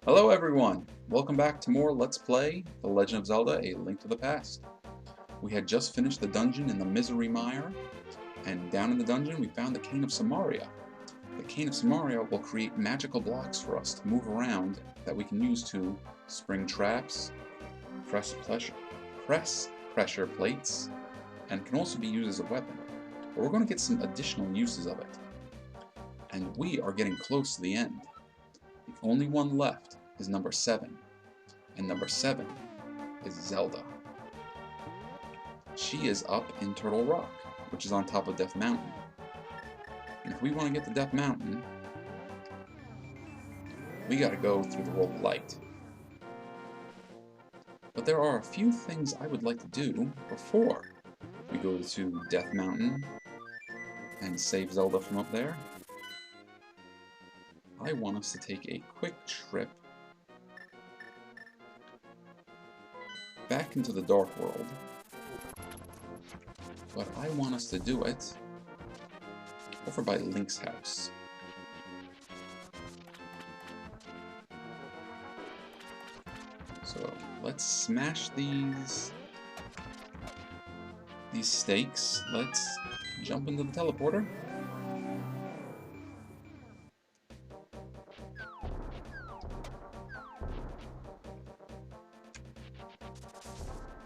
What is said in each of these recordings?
Hello everyone! Welcome back to more Let's Play The Legend of Zelda: A Link to the Past. We had just finished the dungeon in the Misery Mire, and down in the dungeon we found the Cane of Somaria. The Cane of Somaria will create magical blocks for us to move around that we can use to spring traps, press pressure plates, and can also be used as a weapon. But we're going to get some additional uses of it. And we are getting close to the end. The only one left is number 7, and number 7 is Zelda. She is up in Turtle Rock, which is on top of Death Mountain. And if we want to get to Death Mountain, we gotta go through the World of Light. But there are a few things I would like to do before we go to Death Mountain and save Zelda from up there. I want us to take a quick trip back into the Dark World, but I want us to do it over by Link's house. So let's smash these stakes. Let's jump into the teleporter.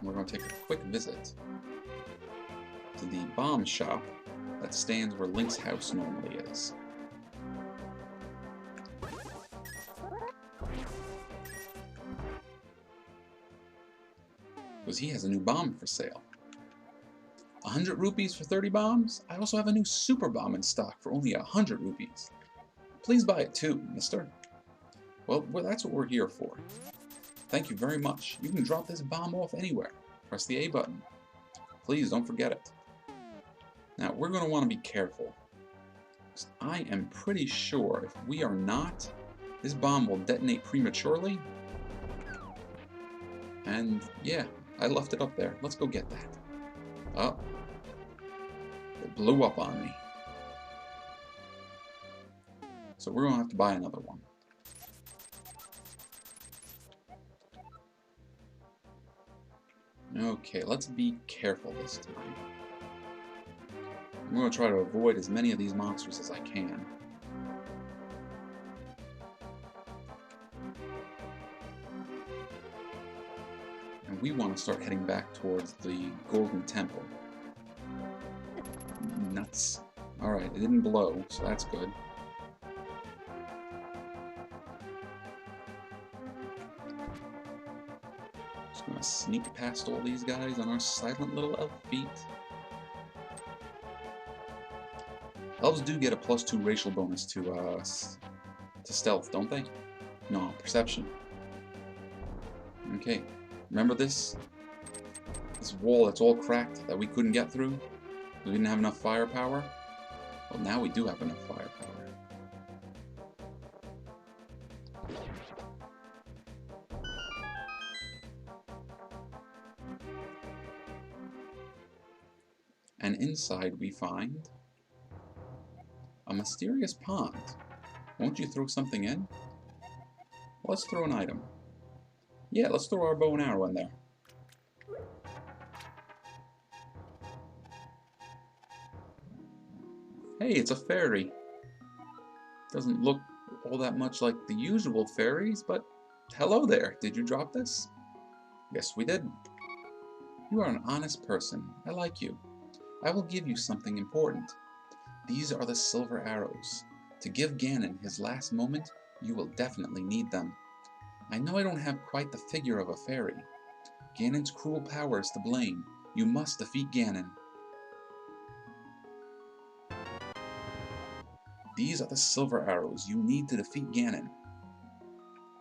We're going to take a quick visit to the bomb shop that stands where Link's house normally is. Because he has a new bomb for sale. 100 rupees for 30 bombs? I also have a new super bomb in stock for only 100 rupees. Please buy it too, mister. Well, that's what we're here for. Thank you very much. You can drop this bomb off anywhere. Press the A button. Please don't forget it. Now, we're going to want to be careful. I am pretty sure if we are not, this bomb will detonate prematurely. And yeah, I left it up there. Let's go get that. Oh, it blew up on me. So we're going to have to buy another one. Okay, let's be careful this time. I'm going to try to avoid as many of these monsters as I can. And we want to start heading back towards the Golden Temple. Nuts. Alright, it didn't blow, so that's good. Just gonna sneak past all these guys on our silent little elf feet. Elves do get a +2 racial bonus to stealth, don't they? No, perception. Okay, remember this wall that's all cracked that we couldn't get through? We didn't have enough firepower? Well, now we do have enough firepower. And inside we find a mysterious pond. Won't you throw something in? Let's throw an item. Yeah, let's throw our bow and arrow in there. Hey, it's a fairy. Doesn't look all that much like the usual fairies, but hello there. Did you drop this? Yes, we did. You are an honest person. I like you. I will give you something important. These are the silver arrows. To give Ganon his last moment, you will definitely need them. I know I don't have quite the figure of a fairy. Ganon's cruel power is to blame. You must defeat Ganon. These are the silver arrows you need to defeat Ganon.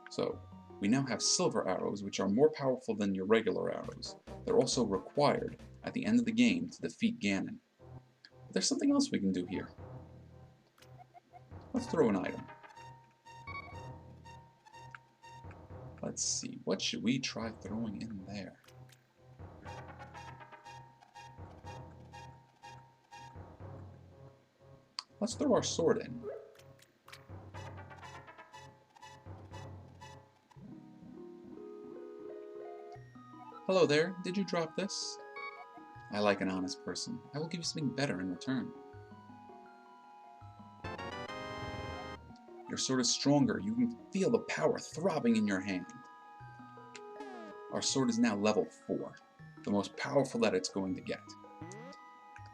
So, we now have silver arrows, which are more powerful than your regular arrows. They're also required at the end of the game to defeat Ganon. But there's something else we can do here. Let's throw an item. Let's see, what should we try throwing in there? Let's throw our sword in. Hello there, did you drop this? I like an honest person. I will give you something better in return. Your sword is stronger. You can feel the power throbbing in your hand. Our sword is now level 4, the most powerful that it's going to get.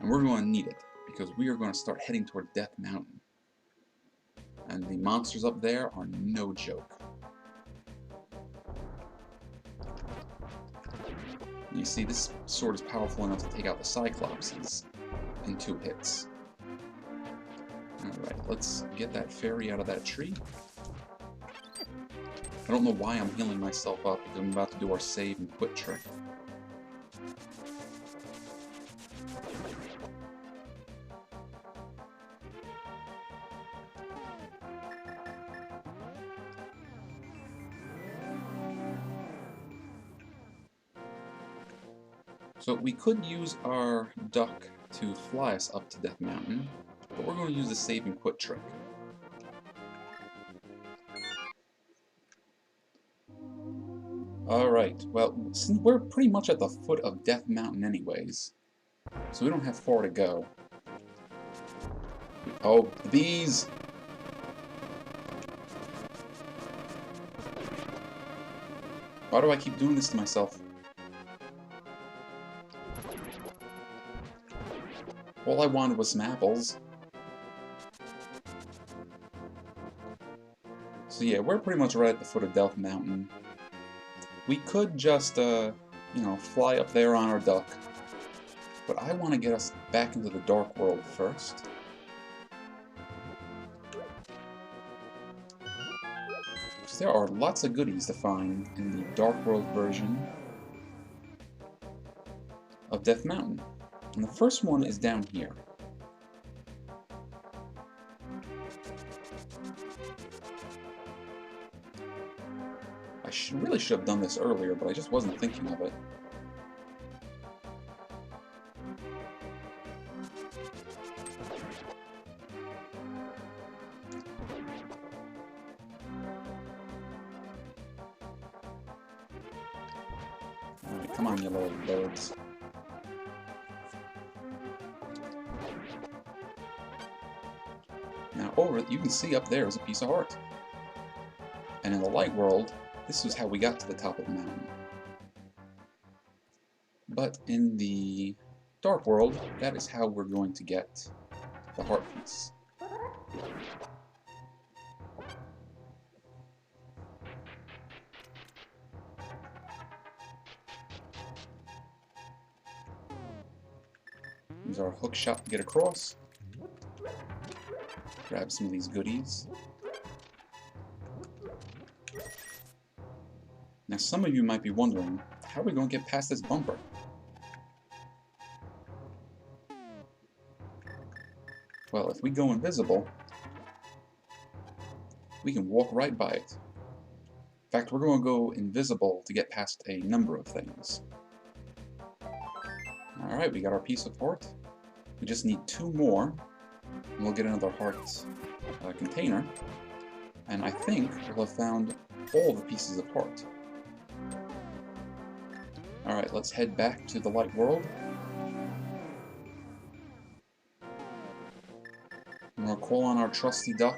And we're going to need it, because we are going to start heading toward Death Mountain. And the monsters up there are no joke. You see, this sword is powerful enough to take out the Cyclopses in 2 hits. Alright, let's get that fairy out of that tree. I don't know why I'm healing myself up, because I'm about to do our save and quit trick. So we could use our duck to fly us up to Death Mountain, but we're going to use the save and quit trick. Alright, well, since we're pretty much at the foot of Death Mountain anyways, so we don't have far to go. Oh, the bees! Why do I keep doing this to myself? All I wanted was some apples. So yeah, we're pretty much right at the foot of Death Mountain. We could just, you know, fly up there on our duck. But I want to get us back into the Dark World first. Because there are lots of goodies to find in the Dark World version of Death Mountain. And the first one is down here. I really should have done this earlier, but I just wasn't thinking of it. Alright, come on, you little birds. Now over it, you can see up there is a piece of heart. And in the light world, this was how we got to the top of the mountain. But in the dark world, that is how we're going to get the heart piece. Use our hook shot to get across. Grab some of these goodies. Now some of you might be wondering, how are we going to get past this bumper? Well, if we go invisible, we can walk right by it. In fact, we're going to go invisible to get past a number of things. Alright, we got our piece of heart. We just need 2 more, and we'll get another heart container. And I think we'll have found all the pieces of heart. Alright, let's head back to the light world. And we'll call on our trusty duck.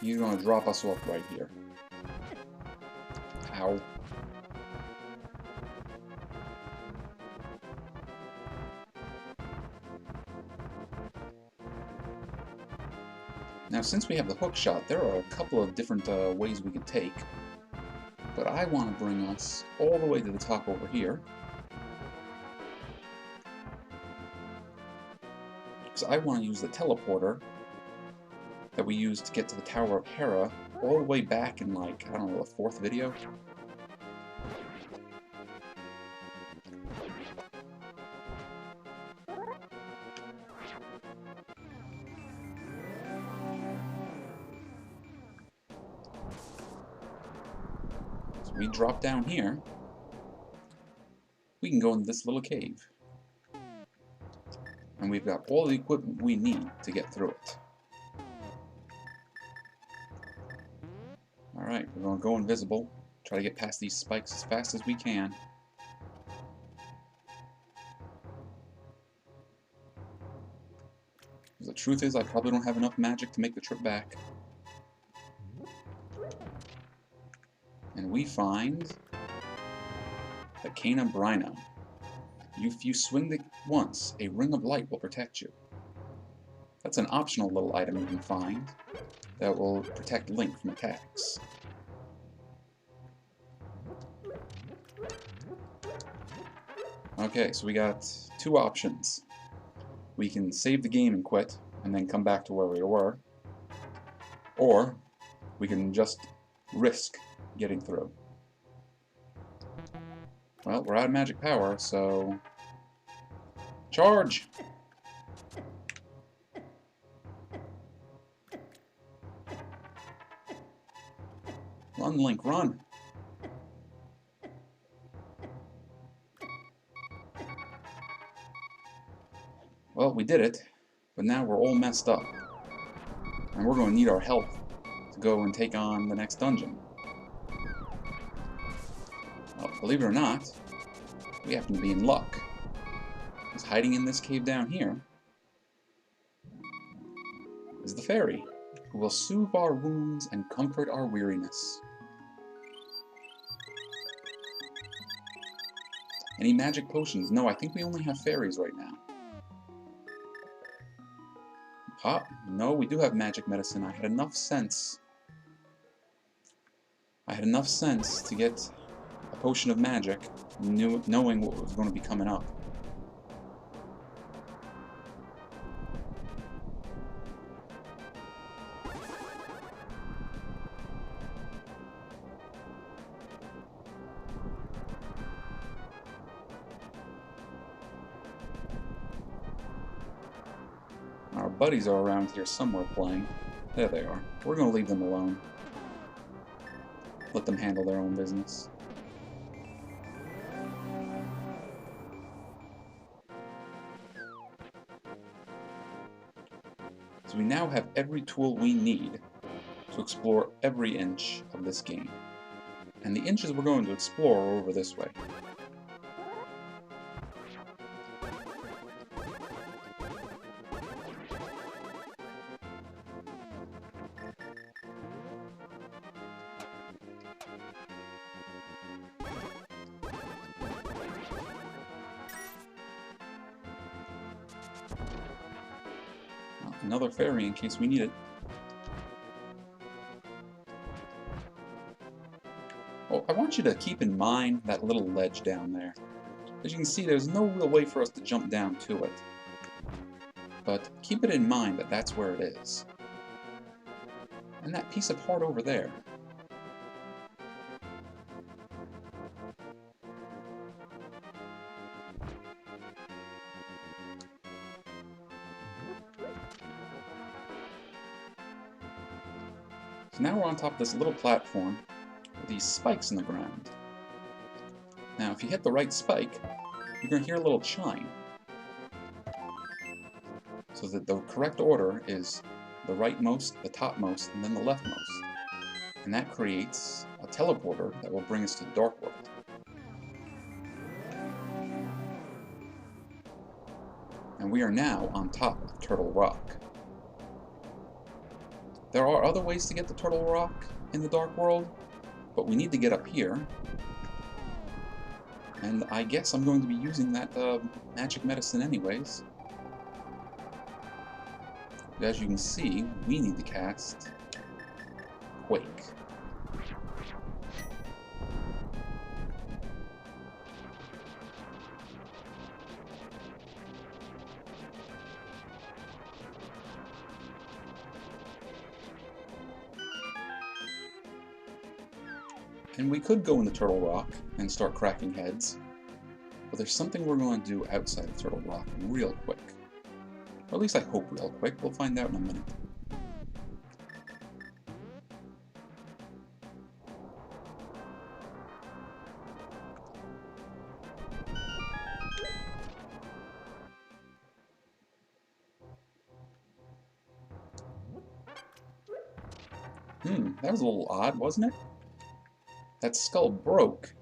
He's going to drop us off right here. Ow. Now, since we have the hook shot, there are a couple of different ways we could take. But I want to bring us all the way to the top over here. Because I want to use the teleporter that we used to get to the Tower of Hera all the way back in, like, I don't know, the 4th video? So we drop down here. We can go into this little cave. And we've got all the equipment we need to get through it. Alright, we're going to go invisible. Try to get past these spikes as fast as we can. The truth is, I probably don't have enough magic to make the trip back. And we find the Cane of Somaria. If you swing it once, a ring of light will protect you. That's an optional little item you can find that will protect Link from attacks. Okay, so we got two options. We can save the game and quit, and then come back to where we were. Or, we can just risk getting through. Well, we're out of magic power, so... Charge! Run, Link, run! Well, we did it, but now we're all messed up. And we're going to need our help to go and take on the next dungeon. Well, believe it or not, we happen to be in luck. Because hiding in this cave down here is the fairy, who will soothe our wounds and comfort our weariness. Any magic potions? No, I think we only have fairies right now. Ah, no, we do have magic medicine. I had enough sense. To get a potion of magic, knowing what was going to be coming up. Our buddies are around here somewhere playing. There they are. We're going to leave them alone. Let them handle their own business. So we now have every tool we need to explore every inch of this game. And the inches we're going to explore are over this way. Another fairy in case we need it. Oh, I want you to keep in mind that little ledge down there. As you can see, there's no real way for us to jump down to it. But keep it in mind that that's where it is. And that piece of heart over there. So now we're on top of this little platform with these spikes in the ground. Now if you hit the right spike, you're going to hear a little chime. So that the correct order is the rightmost, the topmost, and then the leftmost. And that creates a teleporter that will bring us to the Dark World. And we are now on top of Turtle Rock. There are other ways to get to Turtle Rock in the Dark World, but we need to get up here. And I guess I'm going to be using that magic medicine anyways. As you can see, we need to cast Quake. And we could go into Turtle Rock and start cracking heads, but there's something we're going to do outside of Turtle Rock real quick. Or at least I hope real quick. We'll find out in a minute. That was a little odd, wasn't it? That skull broke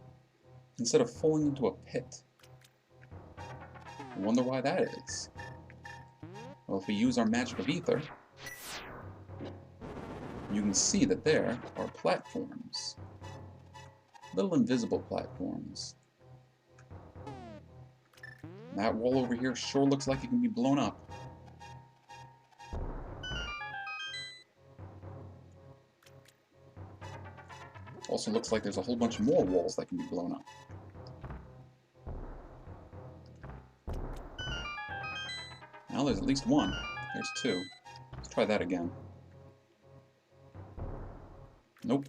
instead of falling into a pit. I wonder why that is. Well, if we use our magic of ether, you can see that there are platforms. Little invisible platforms. That wall over here sure looks like it can be blown up. Also looks like there's a whole bunch more walls that can be blown up. Now there's at least one. There's two. Let's try that again. Nope.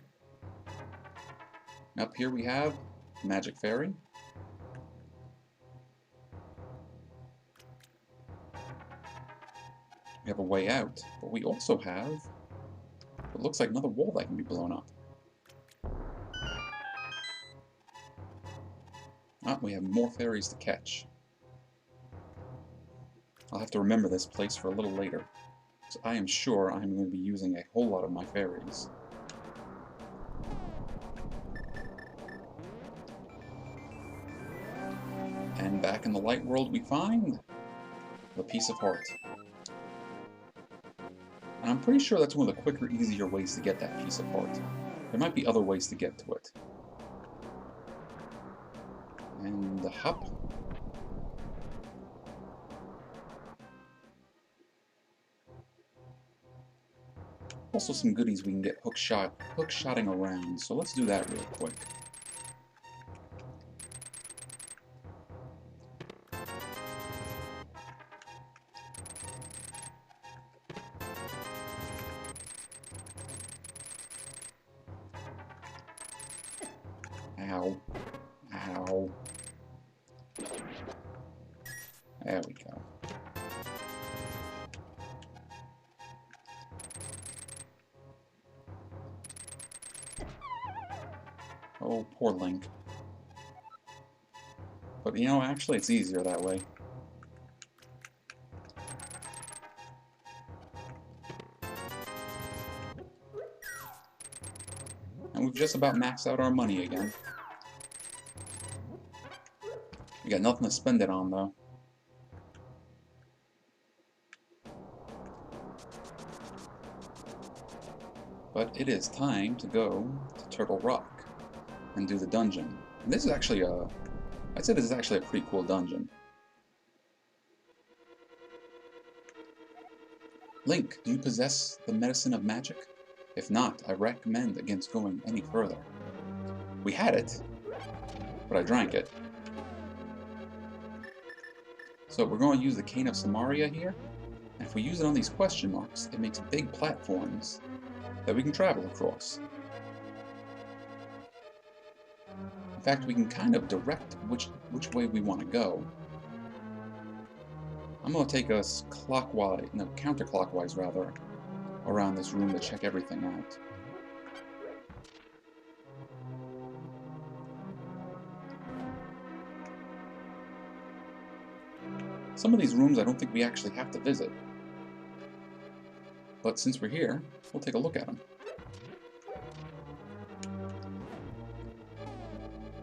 Up here we have Magic Fairy. We have a way out, but we also have what looks like another wall that can be blown up. Ah, we have more fairies to catch. I'll have to remember this place for a little later, because I am sure I'm going to be using a whole lot of my fairies. And back in the light world we find the Piece of Heart. And I'm pretty sure that's one of the quicker, easier ways to get that Piece of Heart. There might be other ways to get to it. And the hop. Also some goodies we can get hook-shotting around, so let's do that real quick. Ow. Ow. There we go. Oh, poor Link. But you know, actually it's easier that way. And we've just about maxed out our money again. We got nothing to spend it on, though. But it is time to go to Turtle Rock and do the dungeon. And this is actually I'd say this is actually a pretty cool dungeon. Link, do you possess the medicine of magic? If not, I recommend against going any further. We had it, but I drank it. So we're going to use the Cane of Somaria here, and if we use it on these question marks, it makes big platforms that we can travel across. In fact, we can kind of direct which way we want to go. I'm going to take us counterclockwise rather, around this room to check everything out. Some of these rooms I don't think we actually have to visit. But since we're here, we'll take a look at them.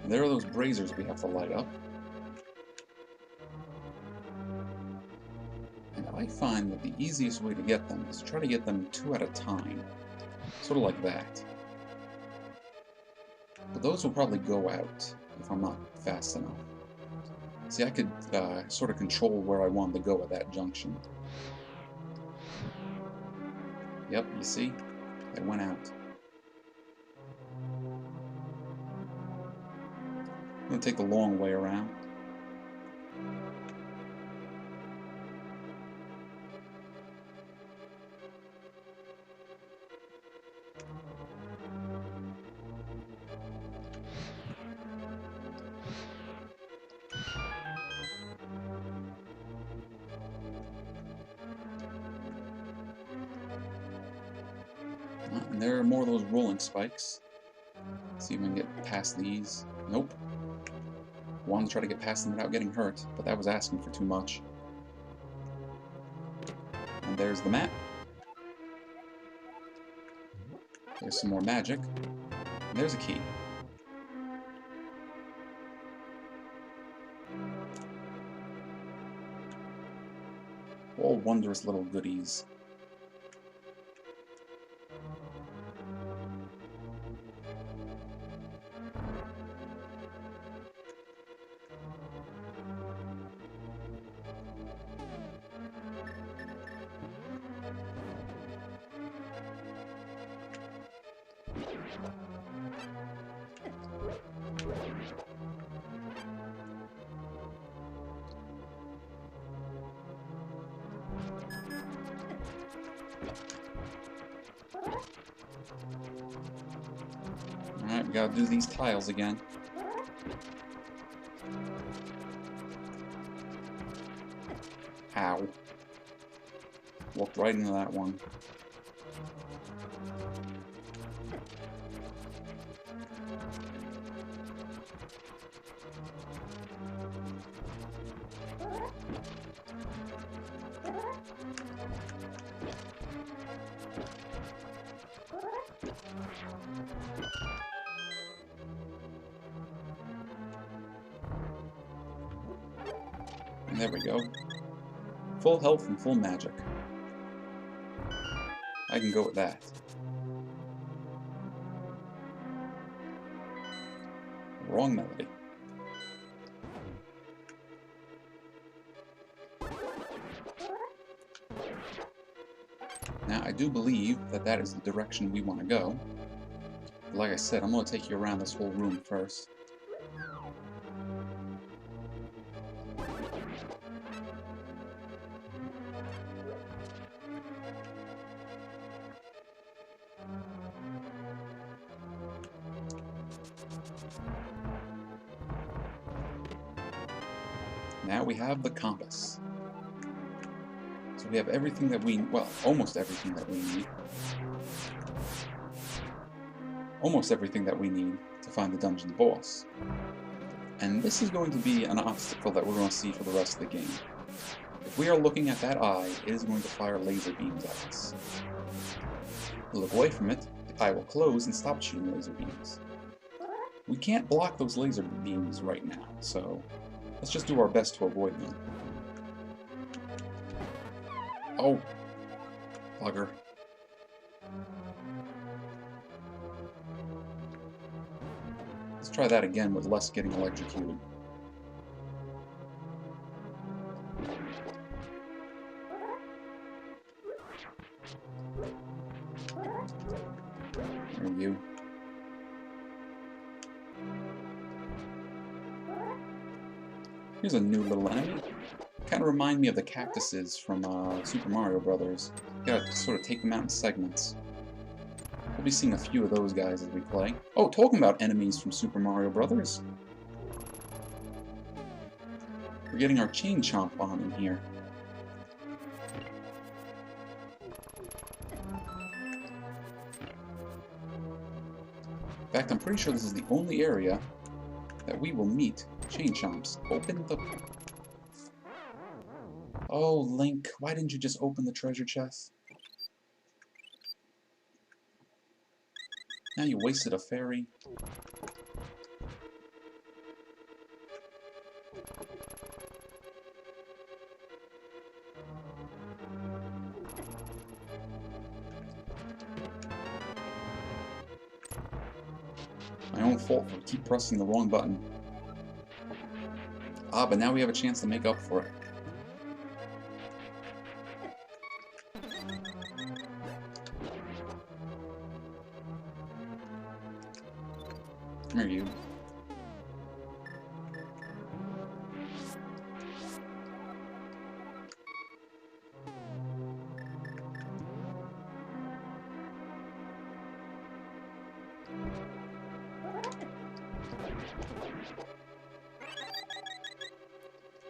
And there are those braziers we have to light up. And I find that the easiest way to get them is to try to get them 2 at a time. Sort of like that. But those will probably go out if I'm not fast enough. See, I could sort of control where I wanted to go at that junction. Yep, you see? They went out. I'm going to take the long way around. And there are more of those rolling spikes. Let's see if we can get past these. Nope. Wanted to try to get past them without getting hurt, but that was asking for too much. And there's the map. There's some more magic. And there's a key. All wondrous little goodies. Alright, we gotta do these tiles again. Ow. Walked right into that one. And there we go. Full health and full magic. I can go with that. Wrong melody. Now, I do believe that that is the direction we want to go. But like I said, I'm going to take you around this whole room first. Now we have the compass. So we have everything that we, well, almost everything that we need. Almost everything that we need to find the dungeon boss. And this is going to be an obstacle that we're going to see for the rest of the game. If we are looking at that eye, it is going to fire laser beams at us. We look away from it, the eye will close and stop shooting laser beams. We can't block those laser beams right now, so let's just do our best to avoid them. Oh, bugger. Let's try that again with less getting electrocuted. There you. Here's a new little enemy. Kind of remind me of the cactuses from Super Mario Brothers. You gotta sort of take them out in segments. We'll be seeing a few of those guys as we play. Oh, talking about enemies from Super Mario Brothers. We're getting our chain chomp on in here. In fact, I'm pretty sure this is the only area that we will meet chain chomps. Open the... Oh, Link, why didn't you just open the treasure chest? Now you wasted a fairy. My own fault for keep pressing the wrong button. Ah, but now we have a chance to make up for it. Come here, you.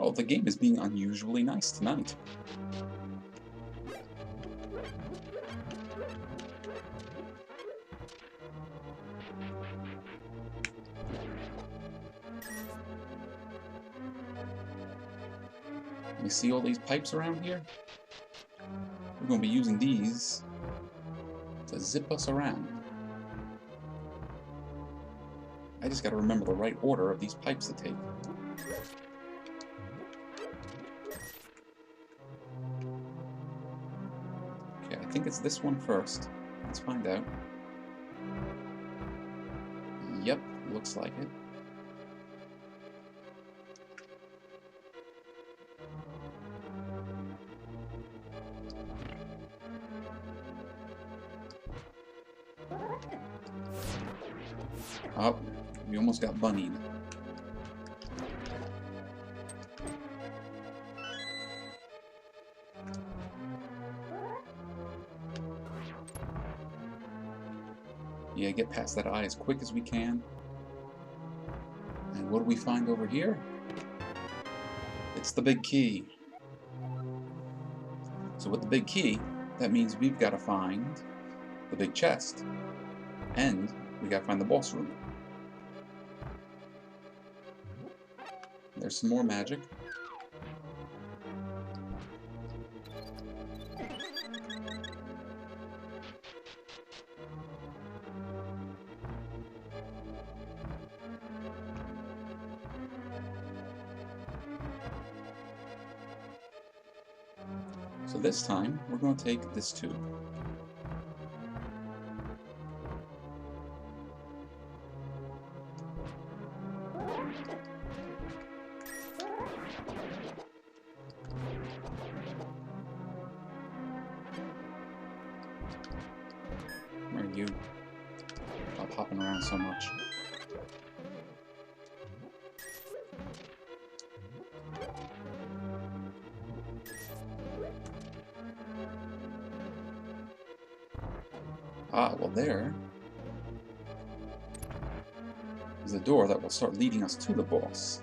Oh, the game is being unusually nice tonight. You see all these pipes around here? We're going to be using these to zip us around. I just gotta remember the right order of these pipes to take. Okay, I think it's this one first. Let's find out. Yep, looks like it. Oh, we almost got bunnied. Yeah, get past that eye as quick as we can. And what do we find over here? It's the big key. So with the big key, that means we've got to find the big chest. And we got to find the boss room. There's some more magic. So this time, we're going to take this tube. Where are you? Stop hopping around so much. Ah, well there is a door that will start leading us to the boss.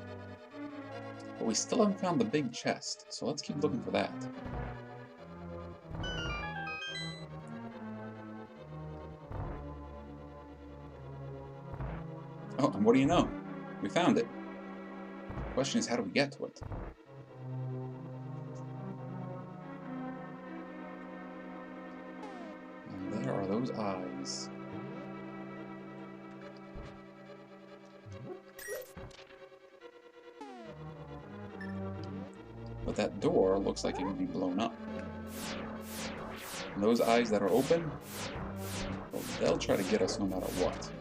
But we still haven't found the big chest, so let's keep looking for that. Oh, and what do you know? We found it. The question is, how do we get to it? And there are those eyes. But that door looks like it can be blown up. And those eyes that are open, well, they'll try to get us no matter what.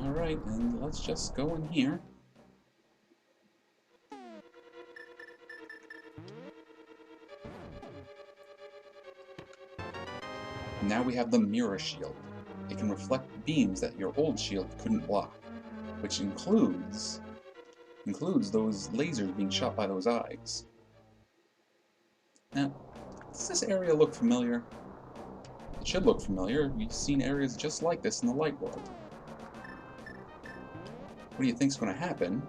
Alright, and let's just go in here. Now we have the Mire shield. It can reflect beams that your old shield couldn't block, which includes those lasers being shot by those eyes. Now, does this area look familiar? It should look familiar. We've seen areas just like this in the light world. What do you think's going to happen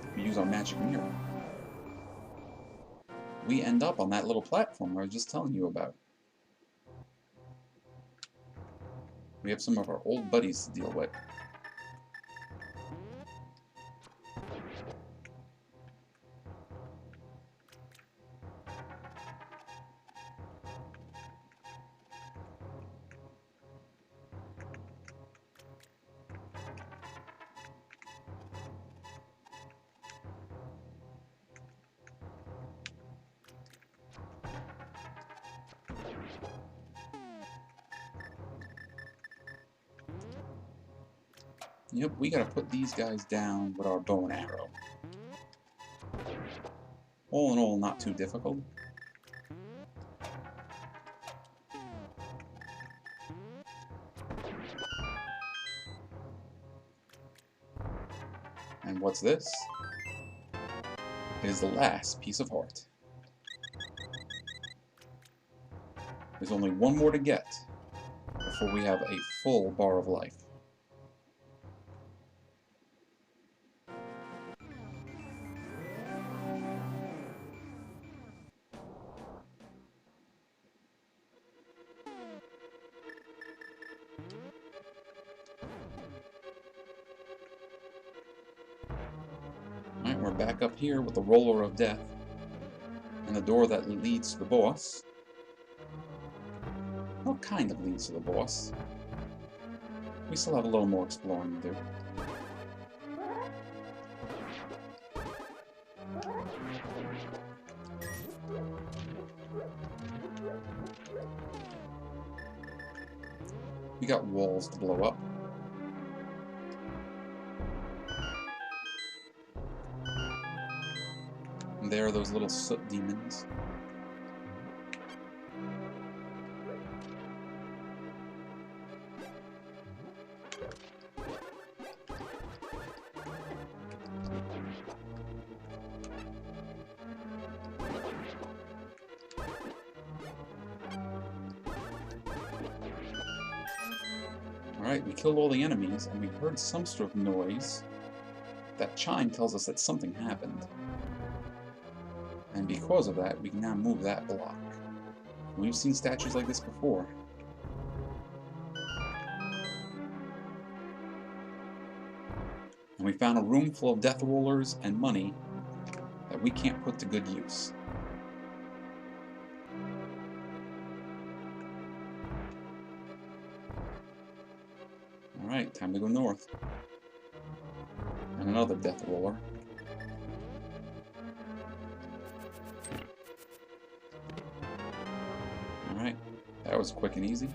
if we use our magic mirror? We end up on that little platform I was just telling you about. We have some of our old buddies to deal with. Yep, we gotta put these guys down with our bow and arrow. All in all, not too difficult. And what's this? It is the last piece of heart. There's only one more to get before we have a full bar of life. Alright, we're we're back up here with the Roller of Death and the door that leads to the boss. Well, kind of leads to the boss. We still have a little more exploring to do. We got walls to blow up. And there are those little soot demons. Alright, we killed all the enemies, and we heard some sort of noise. That chime tells us that something happened. And because of that, we can now move that block. We've seen statues like this before. And we found a room full of death rollers and money that we can't put to good use. Alright, time to go north. And another death roller. Alright, that was quick and easy.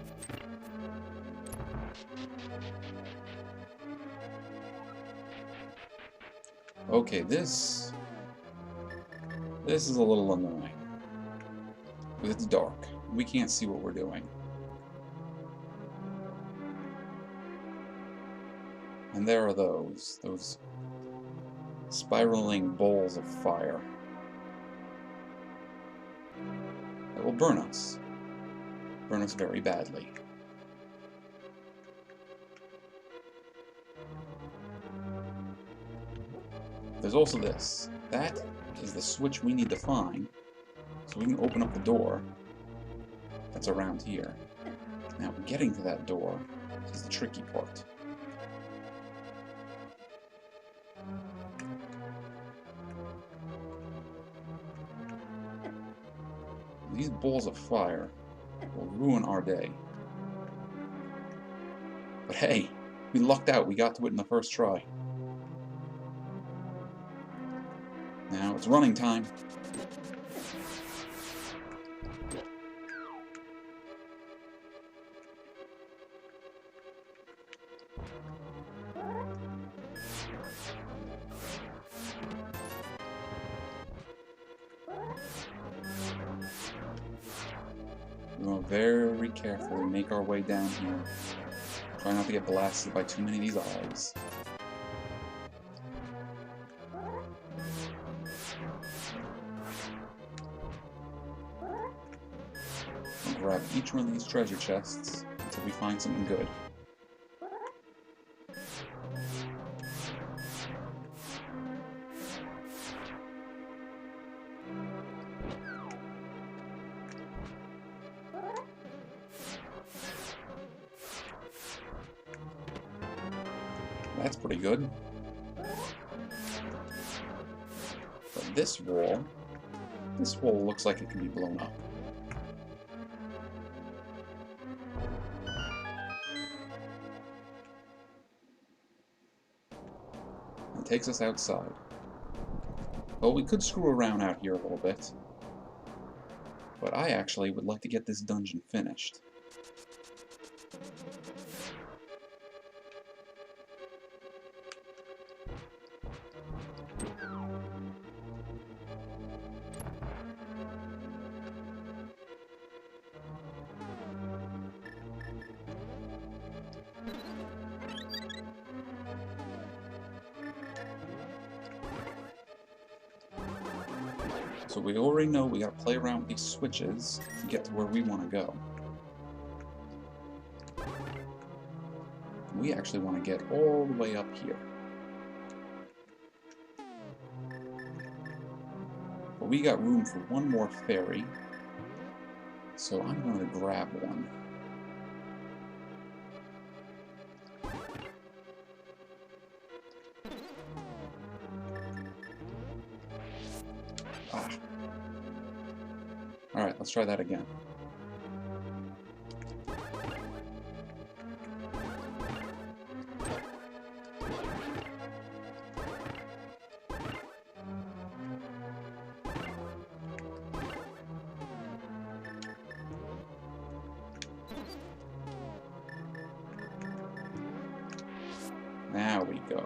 Okay, this is a little annoying. It's dark. We can't see what we're doing. And there are those spiraling balls of fire that will burn us very badly. There's also this. That is the switch we need to find so we can open up the door that's around here. Now, getting to that door is the tricky part. These balls of fire will ruin our day. But hey, we lucked out. We got to it in the first try. Now it's running time. We're going to very carefully make our way down here. Try not to get blasted by too many of these eyes. We'll grab each one of these treasure chests until we find something good. That's pretty good. But this wall looks like it can be blown up. It takes us outside. Well, we could screw around out here a little bit, but I actually would like to get this dungeon finished. So we already know we gotta play around with these switches to get to where we want to go. We actually want to get all the way up here. But we got room for one more fairy, so I'm going to grab one. let's try that again. There we go.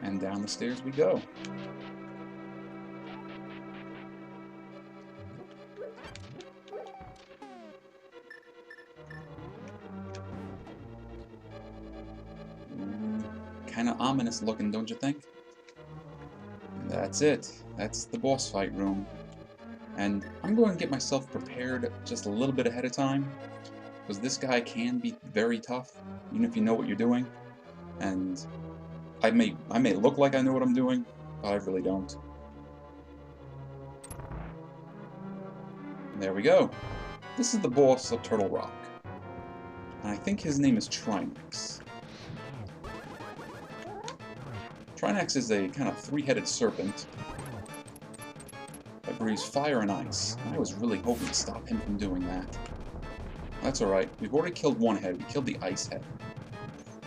And down the stairs we go. Kind of ominous looking, don't you think? That's it. That's the boss fight room. And I'm going to get myself prepared just a little bit ahead of time, because this guy can be very tough, even if you know what you're doing. And I may look like I know what I'm doing, but I really don't. There we go. This is the boss of Turtle Rock. And I think his name is Trinex. Trinex is a kind of three-headed serpent that breathes fire and ice. I was really hoping to stop him from doing that. That's alright. We've already killed one head. We killed the ice head.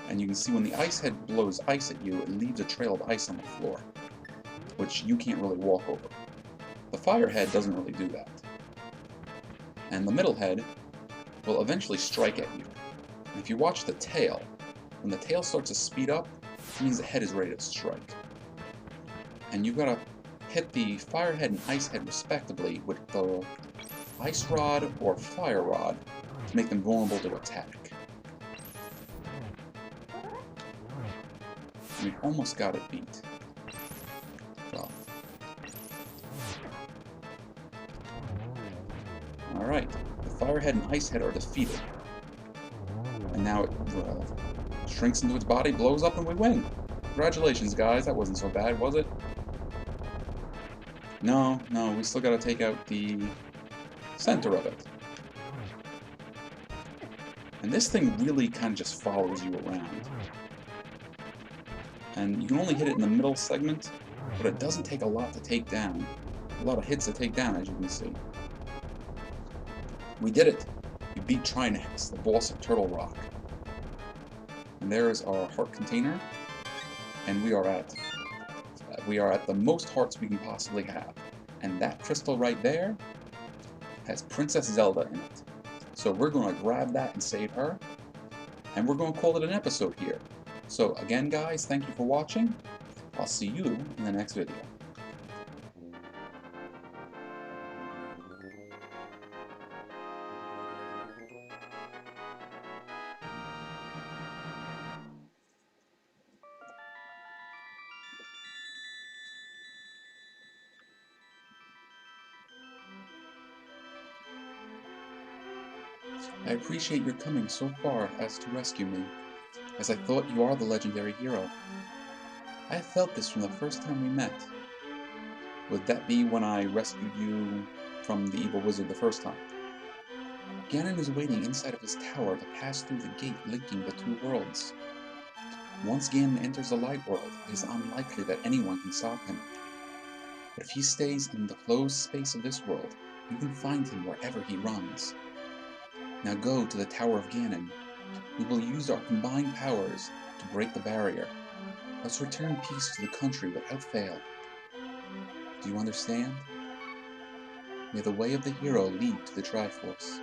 And you can see when the ice head blows ice at you, it leaves a trail of ice on the floor, which you can't really walk over. The fire head doesn't really do that. And the middle head will eventually strike at you. And if you watch the tail, when the tail starts to speed up, it means the head is ready to strike. And you've got to hit the fire head and ice head respectively with the ice rod or fire rod to make them vulnerable to attack. We almost got it beat. Well. Alright, the fire head and ice head are defeated. And now it shrinks into its body, blows up, and we win. Congratulations, guys. That wasn't so bad, was it? No, we still gotta take out the center of it. And this thing really kind of just follows you around. And you can only hit it in the middle segment, but it doesn't take a lot to take down. A lot of hits to take down, as you can see. We did it! We beat Trinex, the boss of Turtle Rock. And there is our heart container, and we are at the most hearts we can possibly have. And that crystal right there has Princess Zelda in it. So we're going to grab that and save her, and we're going to call it an episode here. So again, guys, thank you for watching. I'll see you in the next video. I appreciate your coming so far as to rescue me, as I thought you are the legendary hero. I have felt this from the first time we met. Would that be when I rescued you from the evil wizard the first time? Ganon is waiting inside of his tower to pass through the gate linking the two worlds. Once Ganon enters the light world, it is unlikely that anyone can stop him. But if he stays in the closed space of this world, you can find him wherever he runs. Now go to the Tower of Ganon. We will use our combined powers to break the barrier. Let's return peace to the country without fail. Do you understand? May the way of the hero lead to the Triforce.